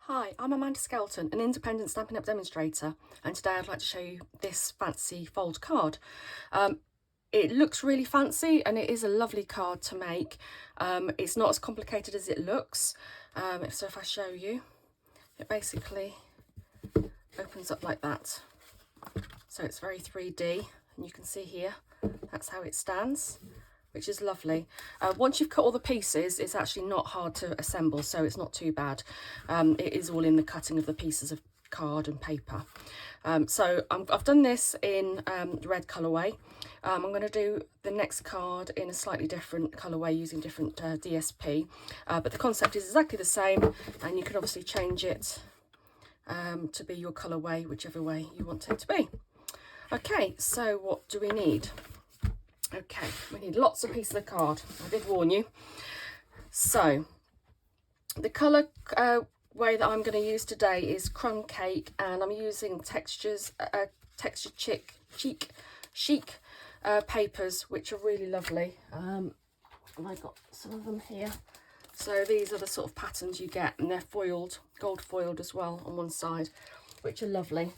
Hi, I'm Amanda Skelton, an independent Stampin' Up! Demonstrator, and today I'd like to show you this fancy fold card. It looks really fancy and it is a lovely card to make. It's not as complicated as it looks. So if I show you, it basically opens up like that. So it's very 3D, and you can see here, that's how it stands, which is lovely. Once you've cut all the pieces, it's actually not hard to assemble, so it's not too bad. It is all in the cutting of the pieces of card and paper. I've done this in red colourway. I'm going to do the next card in a slightly different colourway using different DSP, but the concept is exactly the same, and you can obviously change it to be your colourway, whichever way you want it to be. Okay, so what do we need? Okay, we need lots of pieces of card. I did warn you. So, the colour way that I'm going to use today is Crumb Cake, and I'm using textured chic papers, which are really lovely. And I've got some of them here. So these are the sort of patterns you get, and they're foiled, gold foiled as well on one side, which are lovely.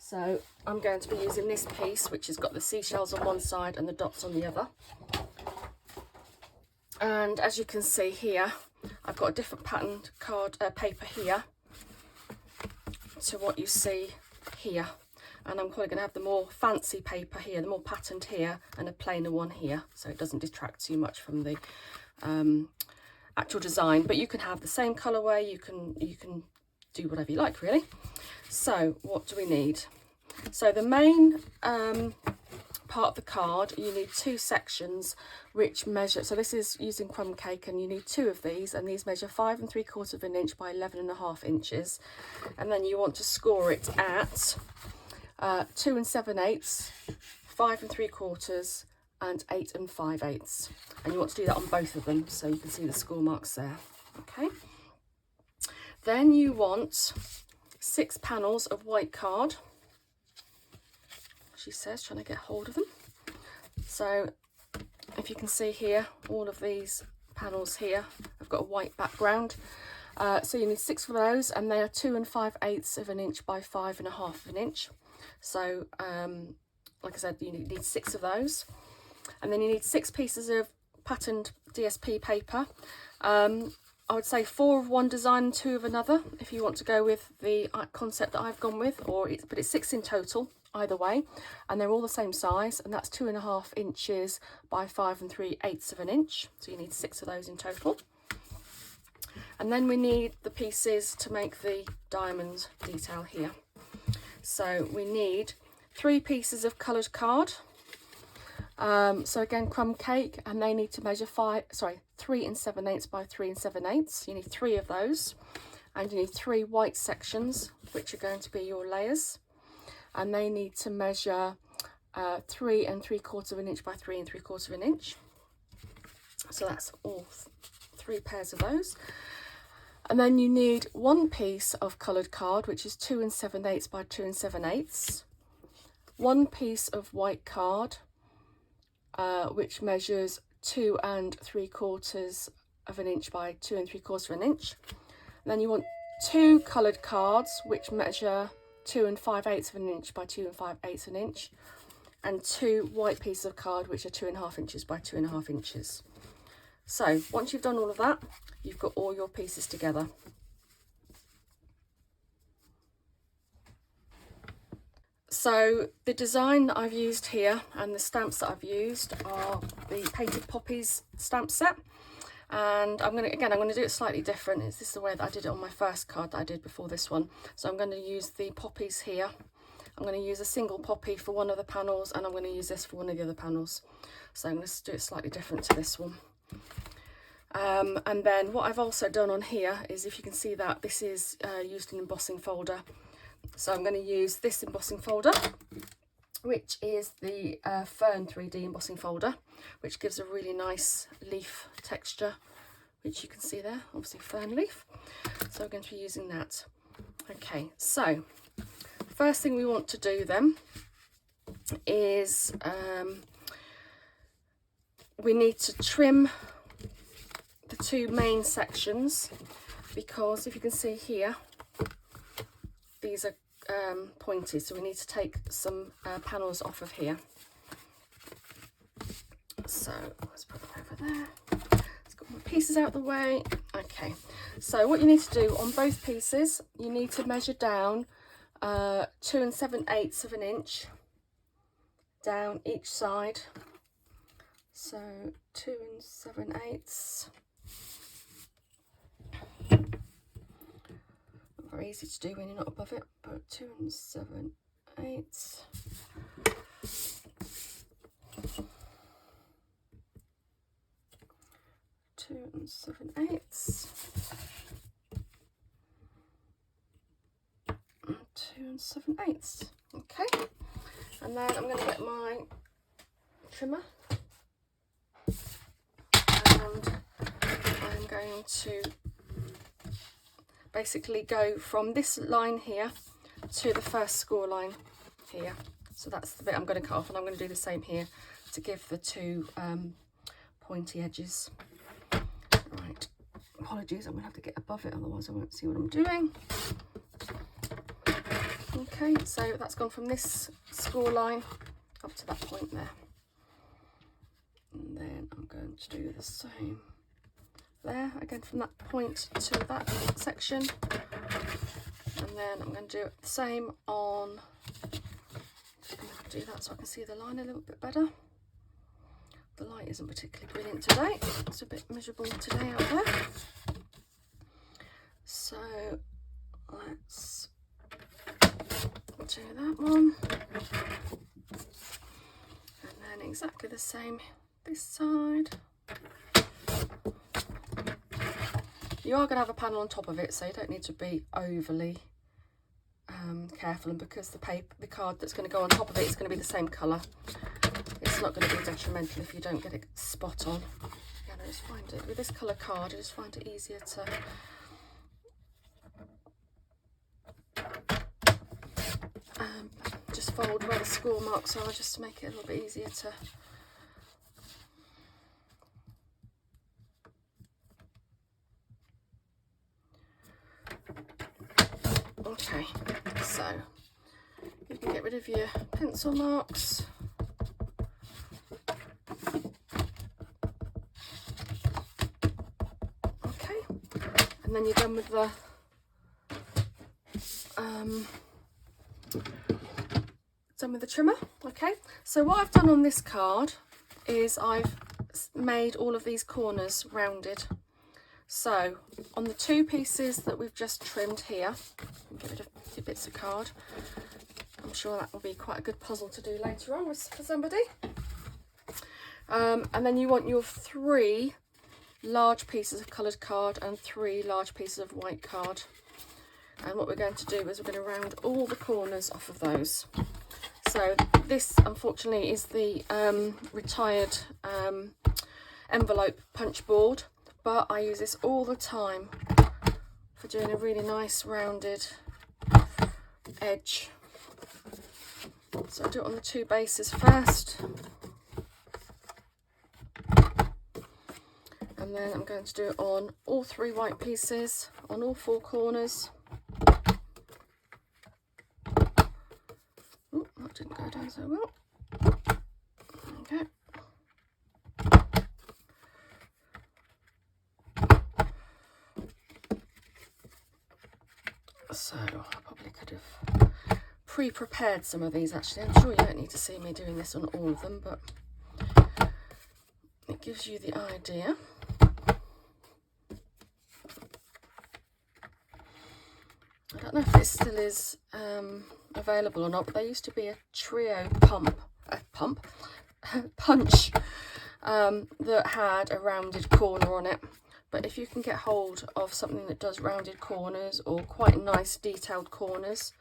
So I'm going to be using this piece, which has got the seashells on one side and the dots on the other. And as you can see here, I've got a different patterned card paper here to what you see here. And I'm probably going to have the more fancy paper here, the more patterned here, and a plainer one here, so it doesn't detract too much from the actual design. But you can have the same colourway, you can do whatever you like, really. So what do we need? So the main part of the card, you need two sections which measure, so this is using Crumb Cake, and you need two of these, and these measure 5 3/4 of an inch by 11.5 inches, and then you want to score it at 2 7/8, 5 3/4 and 8 5/8, and you want to do that on both of them so you can see the score marks there. Okay, then you want 6 panels of white card, she says, trying to get hold of them. So if you can see here, all of these panels here have got a white background. So you need 6 of those, and they are 2 5/8 of an inch by 5.5 of an inch. So like I said, you need 6 of those. And then you need 6 pieces of patterned DSP paper. I would say 4 of one design and 2 of another, if you want to go with the concept that I've gone with, but it's 6 in total either way, and they're all the same size, and that's 2.5 inches by 5 3/8 of an inch. So you need 6 of those in total. And then we need the pieces to make the diamond detail here. So we need 3 pieces of coloured card. So again, Crumb Cake, and they need to measure 3 7/8 by 3 7/8. You need 3 of those, and you need 3 white sections, which are going to be your layers, and they need to measure 3 3/4 of an inch by 3 3/4 of an inch. So that's all 3 pairs of those. And then you need 1 piece of coloured card, which is 2 7/8 by 2 7/8. 1 piece of white card, which measures 2 3/4 of an inch by 2 3/4 of an inch. And then you want 2 coloured cards, which measure 2 5/8 of an inch by 2 5/8 of an inch, and 2 white pieces of card, which are 2.5 inches by 2.5 inches. So once you've done all of that, you've got all your pieces together. So the design that I've used here and the stamps that I've used are the Painted Poppies stamp set, and I'm going to do it slightly different. This is the way that I did it on my first card that I did before this one. So I'm going to use the poppies here. I'm going to use a single poppy for one of the panels, and I'm going to use this for one of the other panels. So I'm going to do it slightly different to this one. And then what I've also done on here is, if you can see that, this is used an embossing folder. So I'm going to use this embossing folder, which is the Fern 3D embossing folder, which gives a really nice leaf texture, which you can see there, obviously fern leaf. So I'm going to be using that. Okay, so first thing we want to do then is we need to trim the 2 main sections, because if you can see here, these are pointy, so we need to take some panels off of here. So let's put them over there. Let's get my pieces out of the way. Okay, so what you need to do on both pieces, you need to measure down 2 7/8 of an inch down each side. So 2 7/8. Not very easy to do when you're not above it, but 2 7/8. 2 7/8. 2 7/8. Okay, and then I'm going to get my trimmer and I'm going to basically go from this line here to the first score line here. So that's the bit I'm going to cut off, and I'm going to do the same here to give the two pointy edges. Right, apologies, I'm going to have to get above it, otherwise I won't see what I'm doing. Okay, so that's gone from this score line up to that point there. And then I'm going to do the same there, again from that point to that section. And then I'm going to do the same on, just going to do that so I can see the line a little bit better. The light isn't particularly brilliant today, it's a bit miserable today out there. So let's do that one, and then exactly the same this side. You are going to have a panel on top of it, so you don't need to be overly careful, and because the card that's going to go on top of it is going to be the same colour, it's not going to be detrimental if you don't get it spot on. And I just find it, with this colour card, I just find it easier to just fold where the score marks are, just to make it a little bit easier to okay, so you can get rid of your pencil marks. Okay, and then you're done with the trimmer. Okay, so what I've done on this card is I've made all of these corners rounded. So on the two pieces that we've just trimmed here, get rid of a few bits of card. I'm sure that will be quite a good puzzle to do later on for somebody. And then you want your 3 large pieces of coloured card and 3 large pieces of white card. And what we're going to do is we're going to round all the corners off of those. So this, unfortunately, is the retired envelope punch board, but I use this all the time for doing a really nice rounded edge. So I'll do it on the 2 bases first, and then I'm going to do it on all 3 white pieces on all 4 corners. Oh, that didn't go down so well. Okay. So I probably could have pre-prepared some of these actually. I'm sure you don't need to see me doing this on all of them, but it gives you the idea. I don't know if this still is available or not, but there used to be a trio punch that had a rounded corner on it. But if you can get hold of something that does rounded corners or quite nice detailed corners,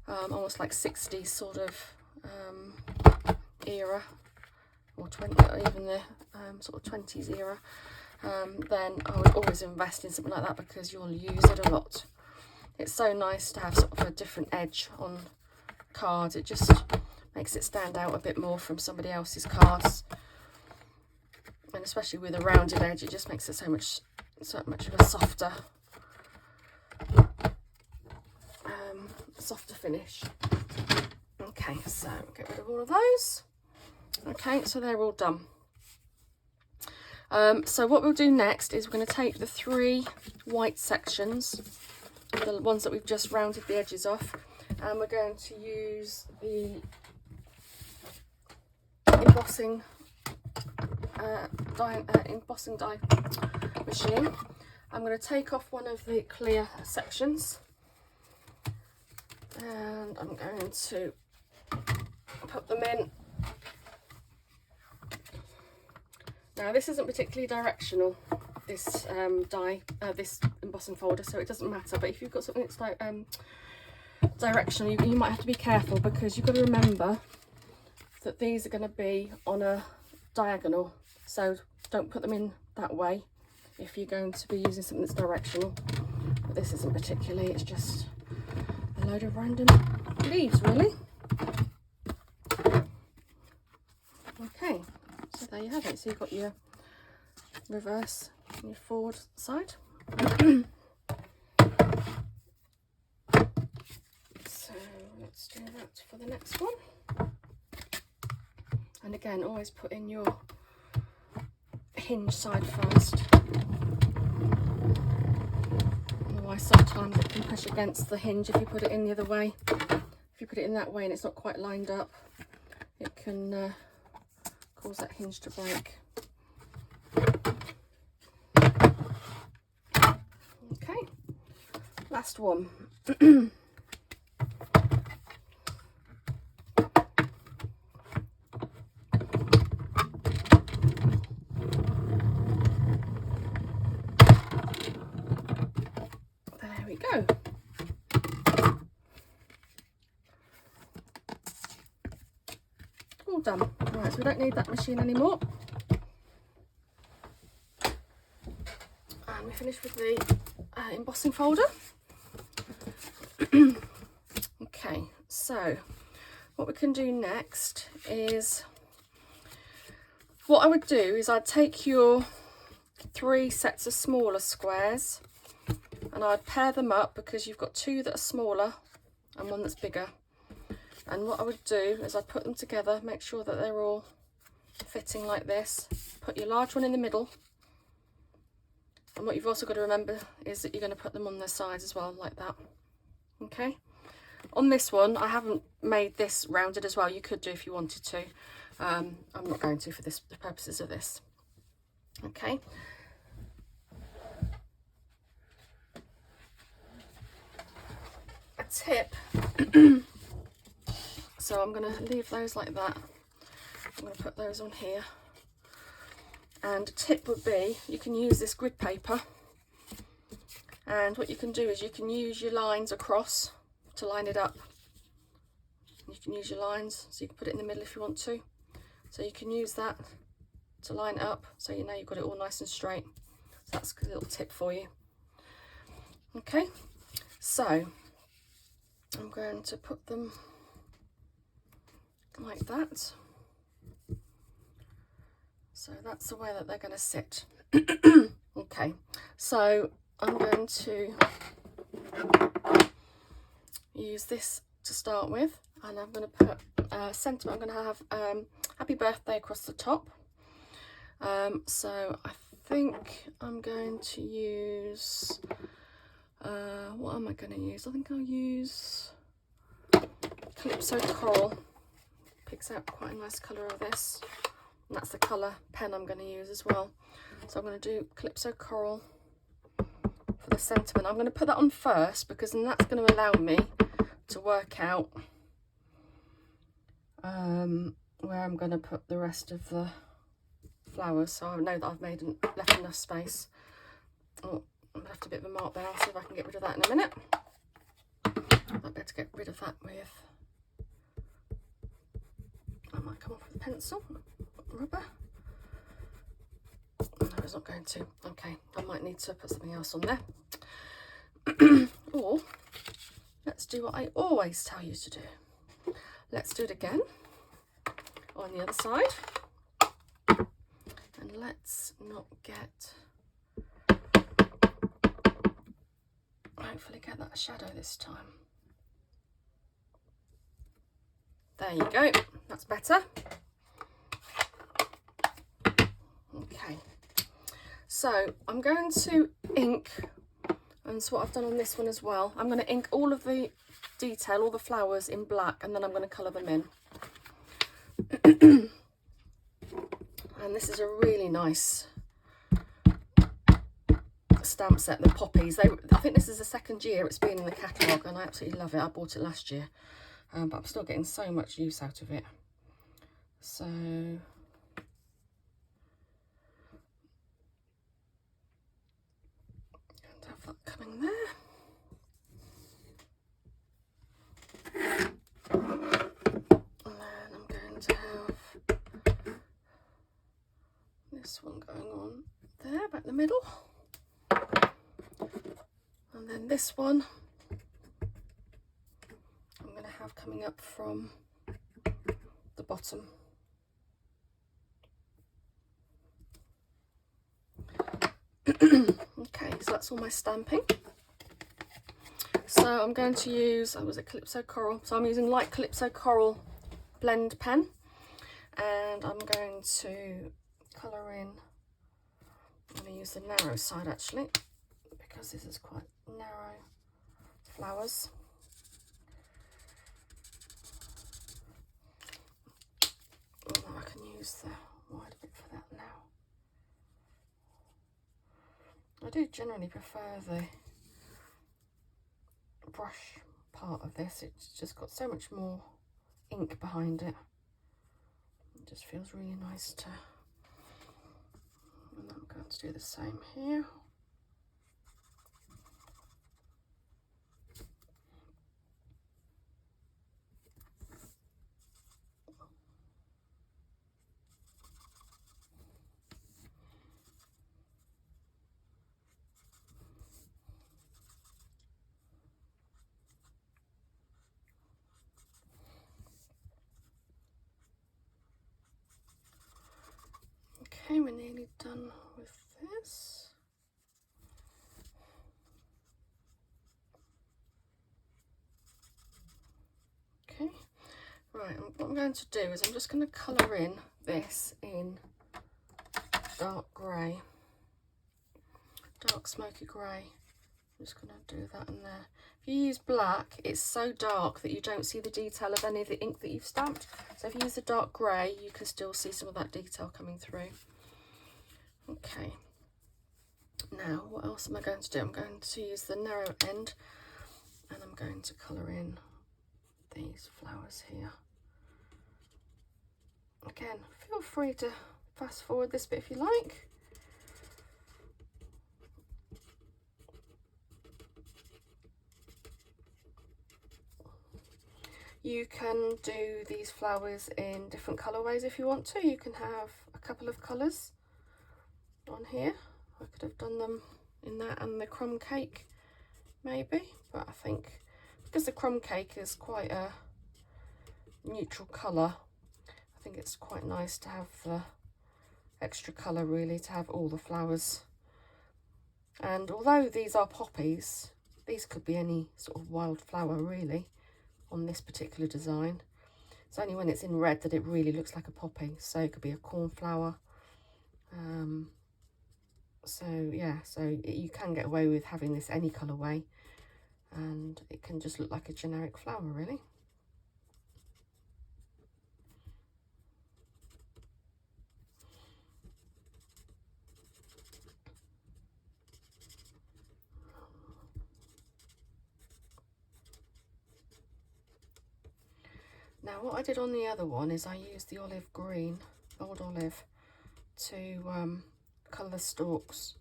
almost like 60s sort of era, or 20, or even the sort of 20s era, then I would always invest in something like that because you'll use it a lot. It's so nice to have sort of a different edge on cards. It just makes it stand out a bit more from somebody else's cards. And especially with a rounded edge, it just makes it so much of a softer softer finish. Okay, so get rid of all of those. Okay, so they're all done. So what we'll do next is we're going to take the 3 white sections, the ones that we've just rounded the edges off, and we're going to use the embossing die machine. I'm going to take off one of the clear sections, and I'm going to put them in. Now this isn't particularly directional, this this embossing folder, so it doesn't matter, but if you've got something that's like directional, you might have to be careful, because you've got to remember that these are going to be on a diagonal, so don't put them in that way if you're going to be using something that's directional. But this isn't particularly, it's just a load of random leaves really. Okay, so there you have it. So you've got your reverse and your forward side. So let's do that for the next one. And again, always put in your hinge side first. Otherwise sometimes it can push against the hinge if you put it in the other way. If you put it in that way and it's not quite lined up, it can cause that hinge to break. Okay, last one. There we go. All done. Right, so we don't need that machine anymore. And we finished with the embossing folder. Okay, so what we can do next is, what I would do is I'd take your 3 sets of smaller squares and I'd pair them up, because you've got 2 that are smaller and 1 that's bigger. And what I would do is I'd put them together, make sure that they're all fitting like this. Put your large one in the middle. And what you've also got to remember is that you're going to put them on their sides as well, like that. Okay. On this one, I haven't made this rounded as well. You could do if you wanted to. I'm not going to for the purposes of this. Okay. A tip. So I'm going to leave those like that. I'm going to put those on here. And a tip would be, you can use this grid paper. And what you can do is you can use your lines across to line it up. You can use your lines, so you can put it in the middle if you want to. So you can use that to line it up, so you know you've got it all nice and straight. So that's a little tip for you. Okay, so I'm going to put them like that. So that's the way that they're going to sit. Okay, so I'm going to use this to start with, and I'm going to put sentiment. I'm going to have happy birthday across the top. So I think I'm going to use, what am I going to use? I think I'll use Calypso Coral. Picks out quite a nice colour of this, and that's the colour pen I'm going to use as well. So I'm going to do Calypso Coral for the sentiment. I'm going to put that on first, because then that's going to allow me to work out where I'm going to put the rest of the flowers, so I know that I've left enough space. Oh, I'm going to have to bit of a mark there. I'll see if I can get rid of that in a minute. I'd better get rid of that with, I might come off with a pencil, rubber. No, it's not going to. Okay, I might need to put something else on there. Or let's do what I always tell you to do. Let's do it again on the other side. And let's not hopefully get that shadow this time. There you go, that's better. Okay, so I'm going to ink, and that's what I've done on this one as well. I'm going to ink all of the detail, all the flowers in black, and then I'm going to colour them in. And this is a really nice stamp set, the Poppies. I think this is the second year it's been in the catalogue, and I absolutely love it. I bought it last year, but I'm still getting so much use out of it. So have that coming there. And then I'm going to have this one going on there, about the middle. And then this one I'm going to have coming up from the bottom. Okay, so that's all my stamping. So I'm going to use, was it Calypso Coral? So I'm using light Calypso Coral blend pen, and I'm going to colour in. I'm going to use the narrow side actually, because this is quite narrow flowers. Although I can use the wide bit for that now. I do generally prefer the brush part of this. It's just got so much more ink behind it. It just feels really nice to. And I'm going to do the same here. Okay, we're nearly done with this. Okay, right, what I'm going to do is I'm just going to colour in this in dark grey, dark smoky grey. I'm just going to do that in there. If you use black, it's so dark that you don't see the detail of any of the ink that you've stamped. So if you use the dark grey, you can still see some of that detail coming through. Okay, now what else am I going to do? I'm going to use the narrow end, and I'm going to colour in these flowers here. Again, feel free to fast forward this bit if you like. You can do these flowers in different colourways if you want to. You can have a couple of colours on here. I could have done them in that and the crumb cake maybe, but I think because the crumb cake is quite a neutral colour, I think it's quite nice to have the extra colour, really, to have all the flowers. And although these are poppies, these could be any sort of wild flower really on this particular design. It's only when it's in red that it really looks like a poppy, so it could be a cornflower. So yeah, so you can get away with having this any colourway, and it can just look like a generic flower really. Now what I did on the other one is I used the olive green, old olive, to colour the stalks.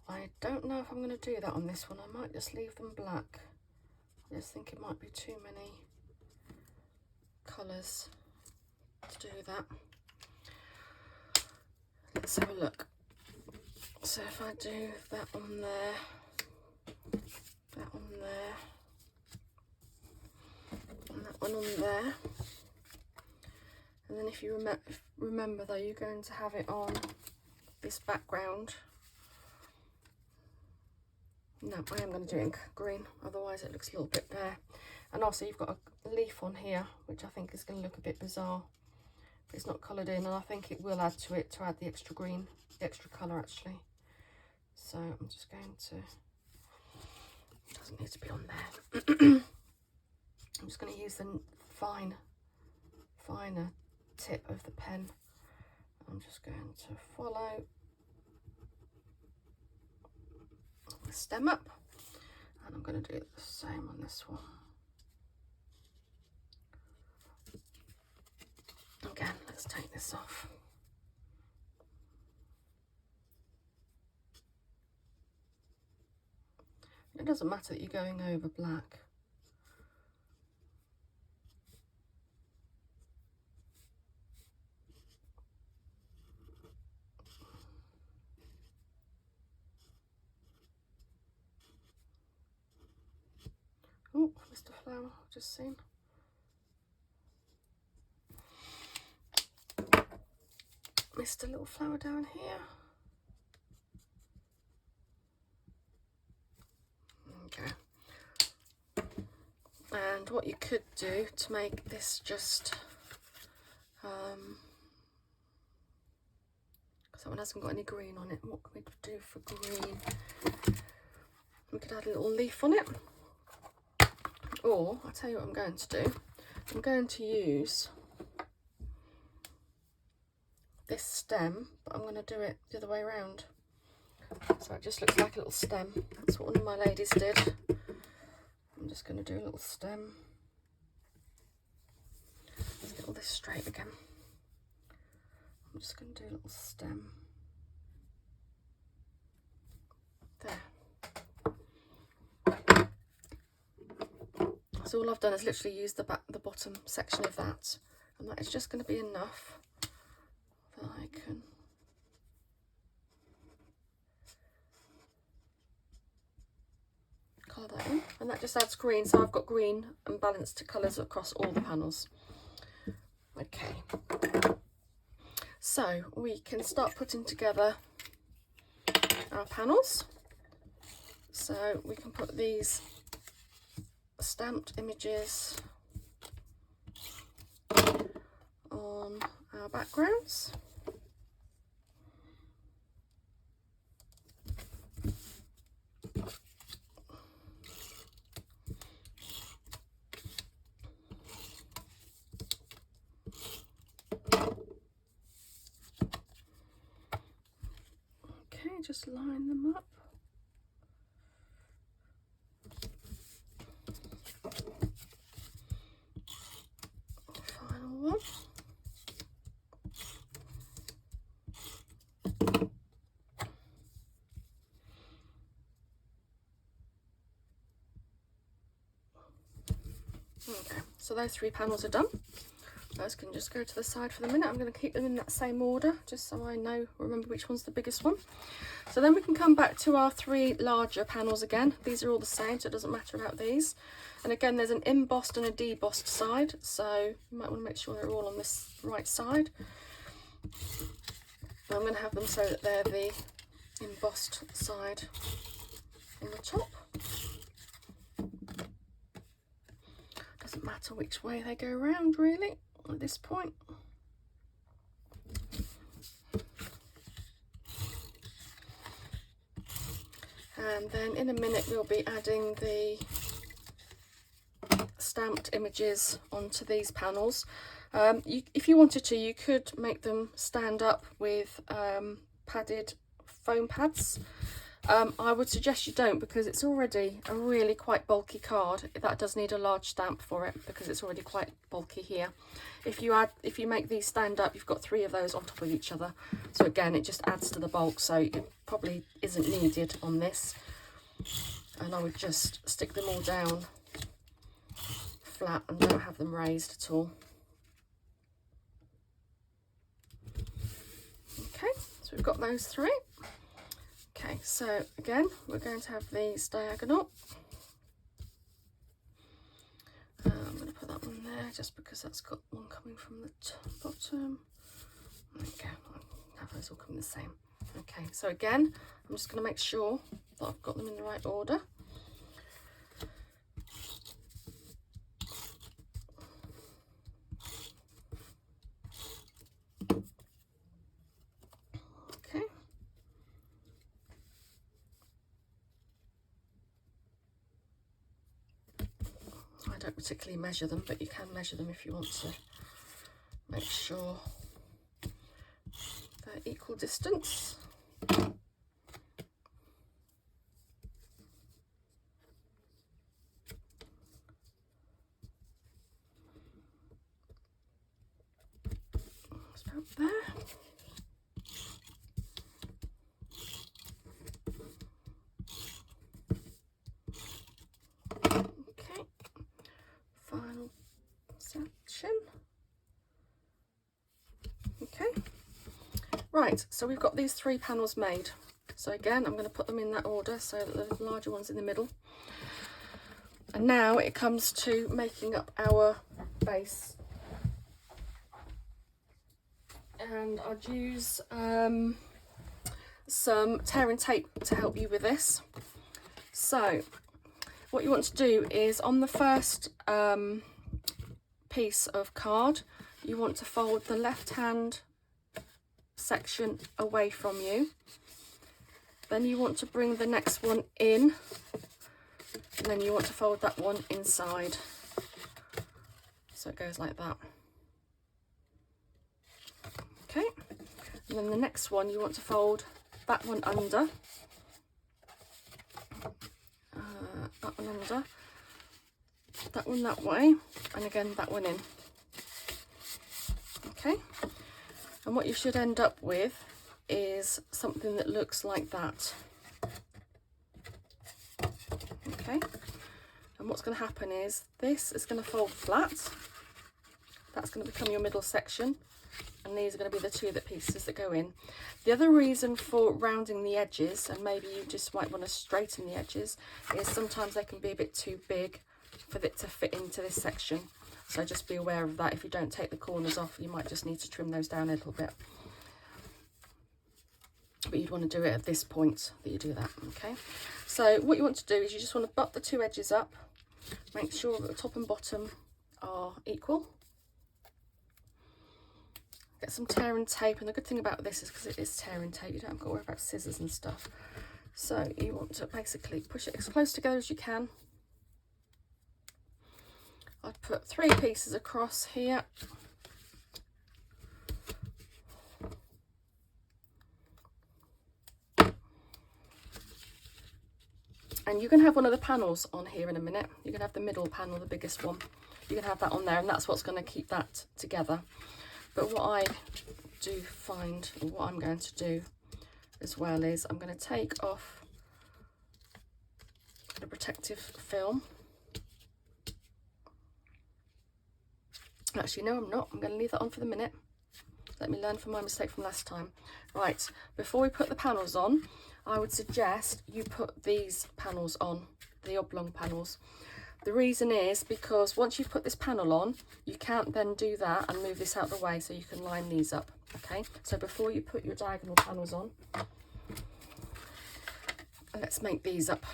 I don't know if I'm going to do that on this one. I might just leave them black. I just think it might be too many colours to do that. Let's have a look. So if I do that on there, that on there, and that one on there, and then if you remember though, you're going to have it on this background. No, I am going to do it in green, otherwise it looks a little bit bare. And also you've got a leaf on here, which I think is going to look a bit bizarre. It's not coloured in, and I think it will add to it to add the extra green, the extra colour actually. So I'm just going to, it doesn't need to be on there. I'm just going to use the finer tip of the pen. I'm just going to follow the stem up, and I'm going to do the same on this one. Again, let's take this off. It doesn't matter that you're going over black. Oh, missed a flower, I've just seen. Missed a little flower down here. Okay. And what you could do to make this just, that one hasn't got any green on it. What can we do for green? We could add a little leaf on it. Or, I'll tell you what I'm going to do. I'm going to use this stem, but I'm going to do it the other way around. So it just looks like a little stem. That's what one of my ladies did. I'm just going to do a little stem. Let's get all this straight again. I'm just going to do a little stem. There. So all I've done is literally use the bottom section of that, and that is just going to be enough that I can colour that in, and that just adds green, so I've got green and balanced colours across all the panels. Okay, so we can start putting together our panels. So we can put these stamped images on our backgrounds. Okay, just line them up. Final one. Okay, so those 3 panels are done. Those can just go to the side for the minute. I'm going to keep them in that same order, just so I remember which one's the biggest one. So then we can come back to our 3 larger panels again. These are all the same, so it doesn't matter about these. And again, there's an embossed and a debossed side, so you might want to make sure they're all on this right side. I'm going to have them so that they're the embossed side on the top. Doesn't matter which way they go around really at this point. And then in a minute we'll be adding the stamped images onto these panels. If you wanted to, you could make them stand up with padded foam pads. I would suggest you don't, because it's already a really quite bulky card. That does need a large stamp for it because it's already quite bulky here. If you make these stand up, you've got 3 of those on top of each other. So again, it just adds to the bulk, so it probably isn't needed on this. And I would just stick them all down flat and don't have them raised at all. Okay, so we've got those 3. Okay, so again, we're going to have these diagonal. I'm going to put that one there just because that's got one coming from the bottom. Okay, I'll have those all coming the same. Okay, so again, I'm just going to make sure that I've got them in the right order. particularly measure them, but you can measure them if you want to make sure they're equal distance. That's about there. Okay, final section. Okay, right, so we've got these 3 panels made. So again, I'm going to put them in that order so that the larger one's in the middle. And now it comes to making up our base. And I'd use some tear and tape to help you with this. So what you want to do is on the first piece of card, you want to fold the left hand section away from you. Then you want to bring the next one in, and then you want to fold that one inside. So it goes like that. Okay, and then the next one you want to fold that one under, that one under, that one that way, and again that one in. Okay, and what you should end up with is something that looks like that. Okay, and what's going to happen is this is going to fold flat. That's going to become your middle section, and these are going to be the 2 pieces that go in. The other reason for rounding the edges, and maybe you just might want to straighten the edges, is sometimes they can be a bit too big for it to fit into this section. So just be aware of that. If you don't take the corners off, you might just need to trim those down a little bit. But you'd want to do it at this point that you do that. Okay, so what you want to do is you just want to butt the 2 edges up, make sure that the top and bottom are equal. Get some tear and tape, and the good thing about this is because it is tear and tape, you don't have to worry about scissors and stuff. So you want to basically push it as close together as you can. I've put 3 pieces across here. And you can have one of the panels on here in a minute. You can have the middle panel, the biggest one. You can have that on there, and that's what's going to keep that together. But what I do find, or what I'm going to do as well, is I'm going to take off the protective film. Actually, no, I'm not. I'm going to leave that on for the minute. Let me learn from my mistake from last time. Right, before we put the panels on, I would suggest you put these panels on, the oblong panels. The reason is because once you've put this panel on, you can't then do that and move this out of the way, so you can line these up. Okay, so before you put your diagonal panels on, let's make these up.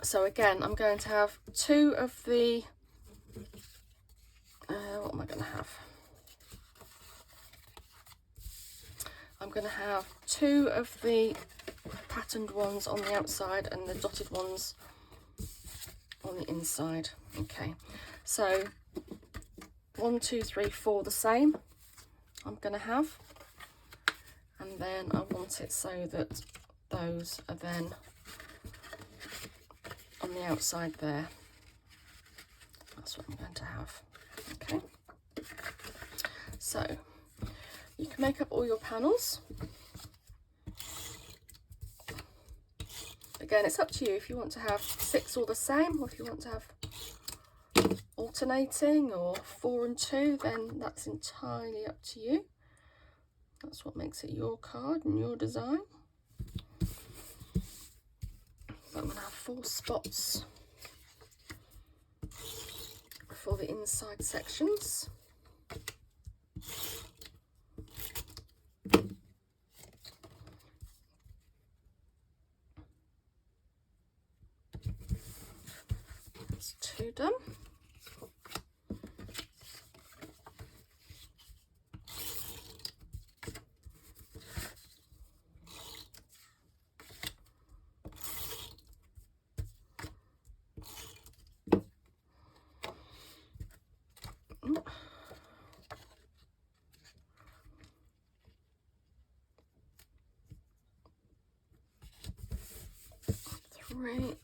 So again, I'm going to have 2 of the, what am I going to have? I'm going to have 2 of the patterned ones on the outside and the dotted ones on the inside. Okay, so 1, 2, 3, 4 the same I'm going to have, and then I want it so that those are then on the outside there. That's what I'm going to have. Okay, so you can make up all your panels. Again, it's up to you if you want to have 6 all the same, or if you want to have alternating, or 4 and 2, then that's entirely up to you. That's what makes it your card and your design. But I'm going to have 4 spots for the inside sections. That's 2 done. 3,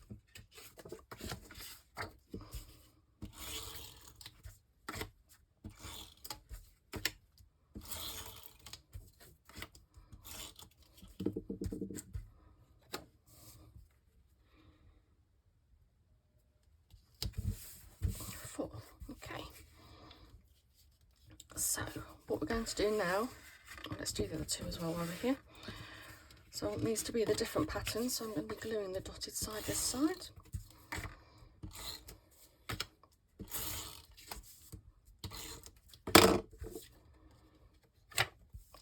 4. Okay. So what we're going to do now, let's do the other 2 as well while we're here. So it needs to be the different patterns, so I'm going to be gluing the dotted side this side.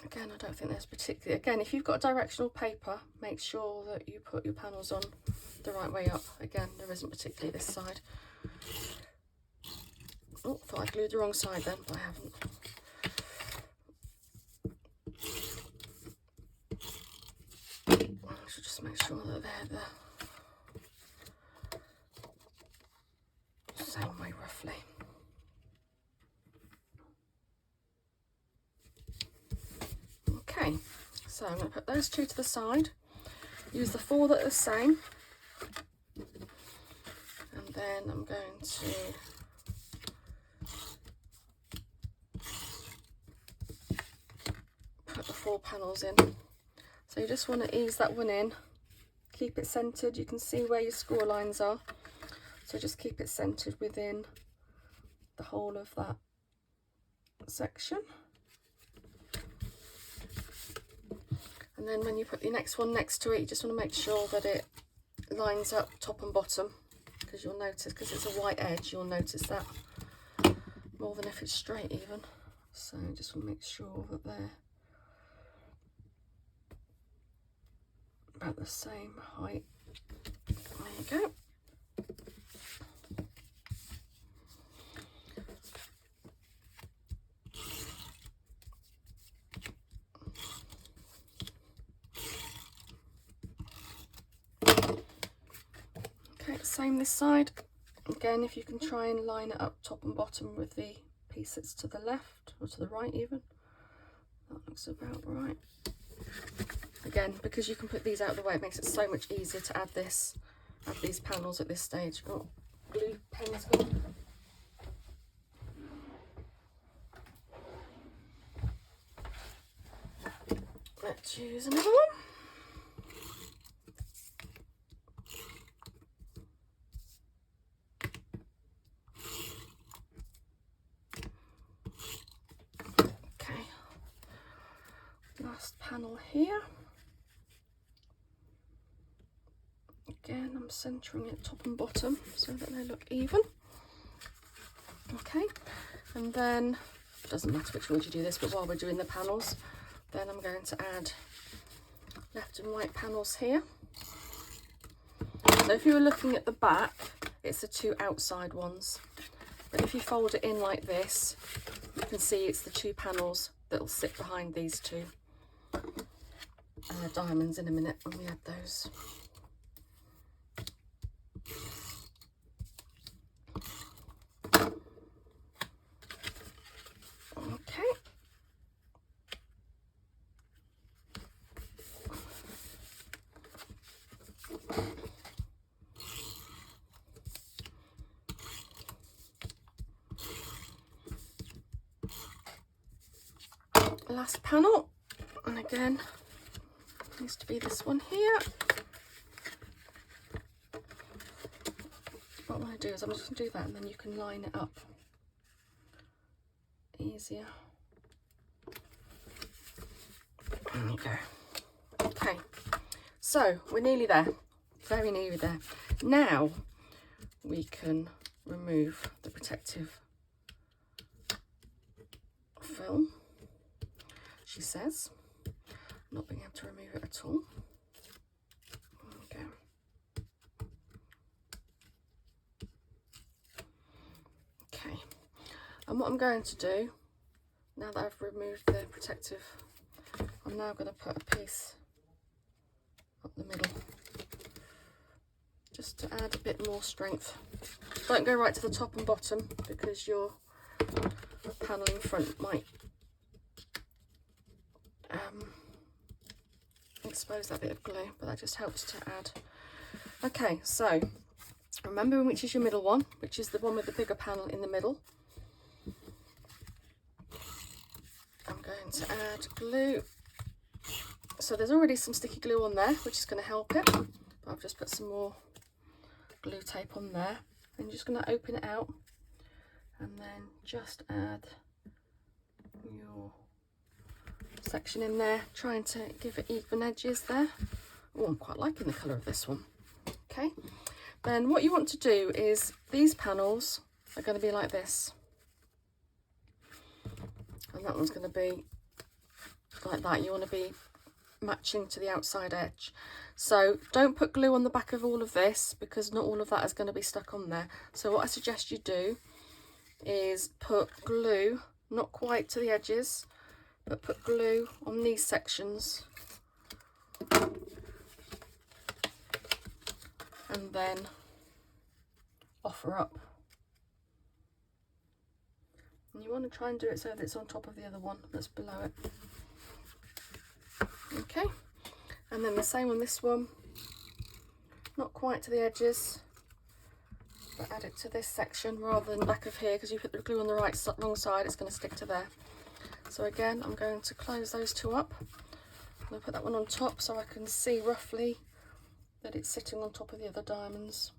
Again, I don't think there's particularly, again, if you've got directional paper, make sure that you put your panels on the right way up. Again, there isn't particularly this side. Oh, thought I glued the wrong side then, but I haven't. I should just make sure that they're the same way roughly. Okay, so I'm going to put those 2 to the side, use the 4 that are the same, and then I'm going to put the 4 panels in. So you just want to ease that one in, keep it centered. You can see where your score lines are, so just keep it centered within the whole of that section. And then when you put the next one next to it, you just want to make sure that it lines up top and bottom, because you'll notice, because it's a white edge, you'll notice that more than if it's straight even. So just want to make sure that they're about the same height. There you go. Okay, same this side. Again, if you can try and line it up top and bottom with the piece that's to the left, or to the right even. That looks about right. Again, because you can put these out of the way, it makes it so much easier to add these panels at this stage. Oh, glue pen's gone. Let's use another one. Okay, last panel here. Again, I'm centering it top and bottom so that they look even. Okay, and then it doesn't matter which order you do this, but while we're doing the panels, then I'm going to add left and right panels here. So if you were looking at the back, it's the 2 outside ones, but if you fold it in like this, you can see it's the 2 panels that will sit behind these 2 diamonds in a minute when we add those. Okay. Last panel, and again, needs to be this one here. What I want to do is I'm just going to do that, and then you can line it up easier. There you go. Okay, so we're nearly there, very nearly there. Now we can remove the protective film, she says, not being able to remove it at all. There we go. Okay, and what I'm going to do, now that I've removed the protective, I'm now going to put a piece up the middle, just to add a bit more strength. Don't go right to the top and bottom, because your panel in front might expose that bit of glue, but that just helps to add Okay, so remember which is your middle one, which is the one with the bigger panel in the middle. I'm going to add glue. So there's already some sticky glue on there, which is going to help it. But I've just put some more glue tape on there. And you're just going to open it out and then just add your section in there, trying to give it even edges there. Oh, I'm quite liking the colour of this one. Okay, then what you want to do is these panels are going to be like this, and that one's going to be like that. You want to be matching to the outside edge. So don't put glue on the back of all of this, because not all of that is going to be stuck on there. So what I suggest you do is put glue, not quite to the edges, but put glue on these sections, and then offer up. And you want to try and do it so that it's on top of the other one that's below it. Okay, and then the same on this one, not quite to the edges, but add it to this section rather than the back of here, because you put the glue on the wrong side, it's going to stick to there. So again, I'm going to close those two up. I'm going to put that one on top so I can see roughly that it's sitting on top of the other diamonds.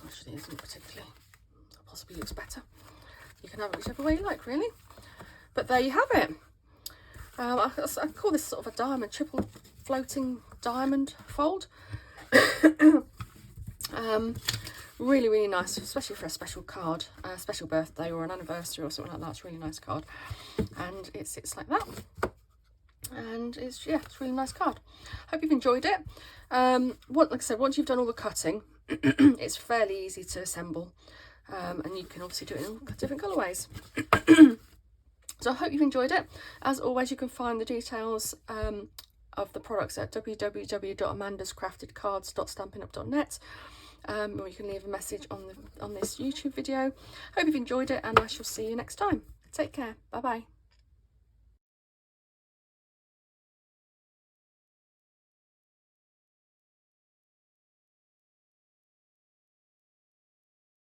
Actually, it isn't particularly, possibly looks better. You can have it whichever way you like, really. But there you have it. I call this sort of a diamond, triple floating diamond fold. Really, really nice, especially for a special card, a special birthday or an anniversary or something like that. It's a really nice card, and it sits like that, and it's, yeah, it's a really nice card. Hope you've enjoyed it. Like I said, once you've done all the cutting, it's fairly easy to assemble, and you can obviously do it in different colourways. So I hope you've enjoyed it. As always, you can find the details of the products at www.amandascraftedcards.stampinup.net. Or you can leave a message on this YouTube video. Hope you've enjoyed it, and I shall see you next time. Take care. Bye bye.